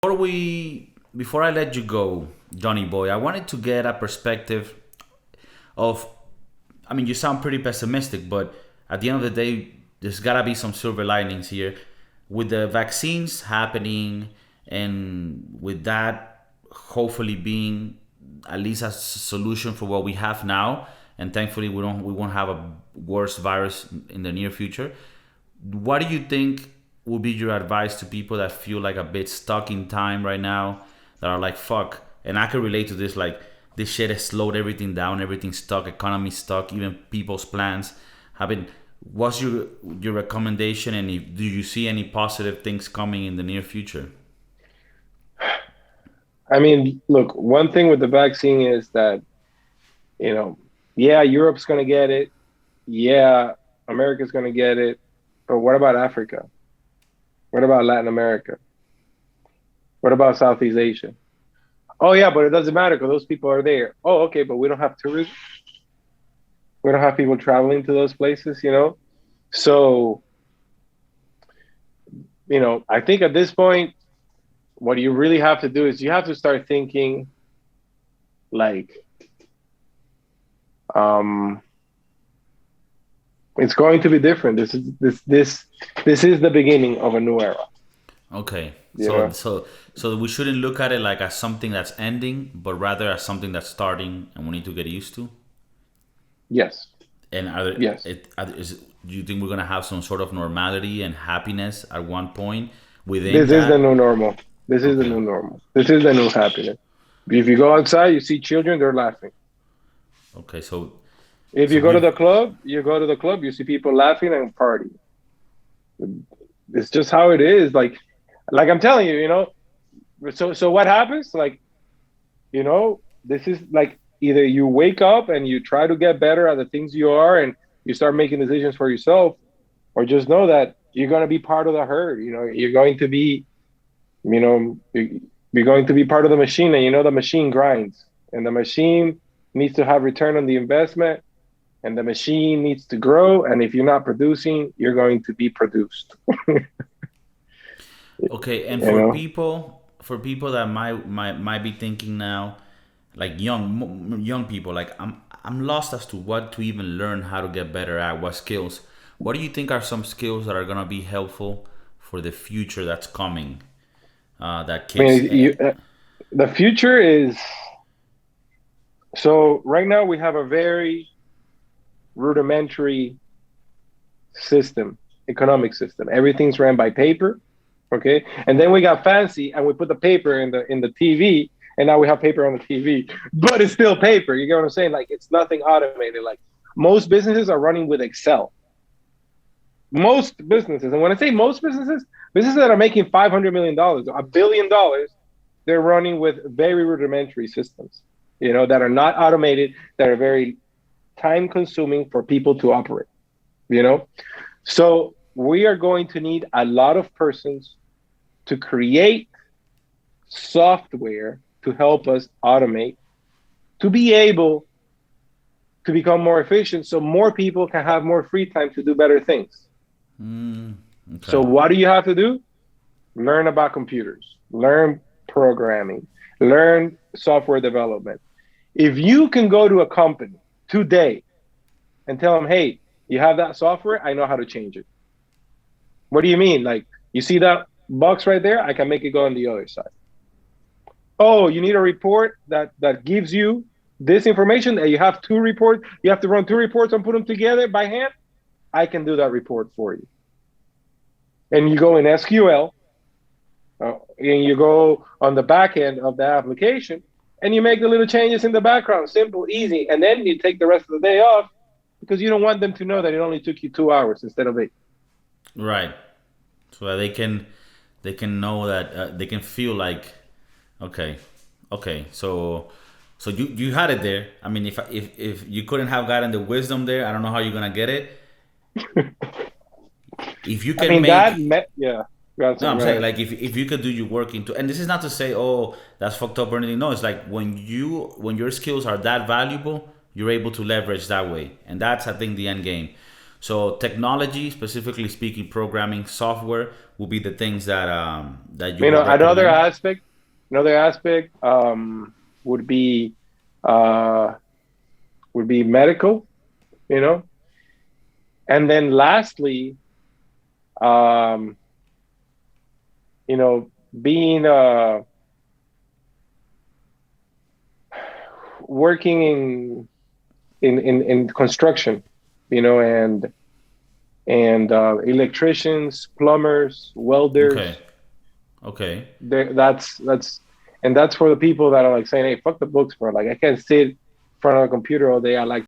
Before I let you go, Johnny boy, I wanted to get a perspective of. I mean, you sound pretty pessimistic, but at the end of the day, there's gotta be some silver linings here. With the vaccines happening, and with that hopefully being at least a solution for what we have now, and thankfully we won't have a worse virus in the near future. What do you think would be your advice to people that feel like a bit stuck in time right now, that are like fuck? And I can relate to this. Like, this shit has slowed everything down, everything's stuck, economy stuck, even people's plans have been. What's your recommendation, and do you see any positive things coming in the near future? I mean, look, one thing with the vaccine is that, you know, yeah, Europe's going to get it. Yeah, America's going to get it. But what about Africa? What about Latin America? What about Southeast Asia? Oh, yeah, but it doesn't matter because those people are there. Oh, okay, but we don't have tourism. We don't have people traveling to those places, you know? So, I think at this point, what you really have to do is you have to start thinking like, um, it's going to be different. This is the beginning of a new era. Okay, You know, so we shouldn't look at it like as something that's ending, but rather as something that's starting, and we need to get used to. yes, And are there, yes. do you think we're gonna have some sort of normality and happiness at one point within This is the that? new normal. This is the Okay, new normal. This is the new happiness. If you go outside, you see children, they're laughing. okay, so If so you go to we the club, you see people laughing and partying. It's just how it is. Like I'm telling you, So what happens? This is like either you wake up and you try to get better at the things you are and you start making decisions for yourself, or just know that you're going to be part of the herd. You're going to be, you know, you're going to be part of the machine, and the machine grinds, and the machine needs to have return on the investment, and the machine needs to grow. And if you're not producing, you're going to be produced. okay, and You know, for people that might be thinking now, like young people, like I'm lost as to what to even learn, how to get better at what skills. What do you think are some skills that are gonna be helpful for the future that's coming? That I kids. mean, the future is so right now we have a very rudimentary system, economic system. Everything's ran by paper, okay? And then we got fancy and we put the paper in the TV, and now we have paper on the TV, but it's still paper. You get what I'm saying? Like, it's nothing automated. Like, most businesses are running with Excel. Most businesses, and when I say most businesses, businesses that are making $500 million, $1 billion, they're running with very rudimentary systems, that are not automated, that are very time consuming for people to operate, you know? So we are going to need a lot of persons to create software to help us automate, to be able to become more efficient so more people can have more free time to do better things. So Okay. what do you have to do? Learn about computers, learn programming, learn software development. If you can go to a company today and tell them, hey, you have that software, I know how to change it. What do you mean? Like, you see that box right there? I can make it go on the other side. Oh, you need a report that gives you this information, and you have two reports. You have to run two reports and put them together by hand. I can do that report for you. And you go in SQL, and you go on the back end of the application, and you make the little changes in the background, simple, easy. And then you take the rest of the day off because you don't want them to know that it only took you 2 hours instead of 8. Right. So that they can know that they can feel like, okay, okay. So you had it there. I mean, if you couldn't have gotten the wisdom there, I don't know how you're gonna get it. If you I can mean, make. yeah. No, I'm Go saying ahead. like if you could do your work into, and this is not to say, oh, that's fucked up or anything. No, it's like when your skills are that valuable, you're able to leverage that way, and that's, I think, the end game. So technology, specifically speaking, programming, software, will be the things that you You would know, recommend. another aspect would be uh, would be medical. You know, and then lastly, um, you know, being working in construction, you know, and electricians, plumbers, Okay. welders. Okay. That's and that's for the people that are like saying, "Hey, fuck the books, bro. Like I can't sit in front of a computer all day. I like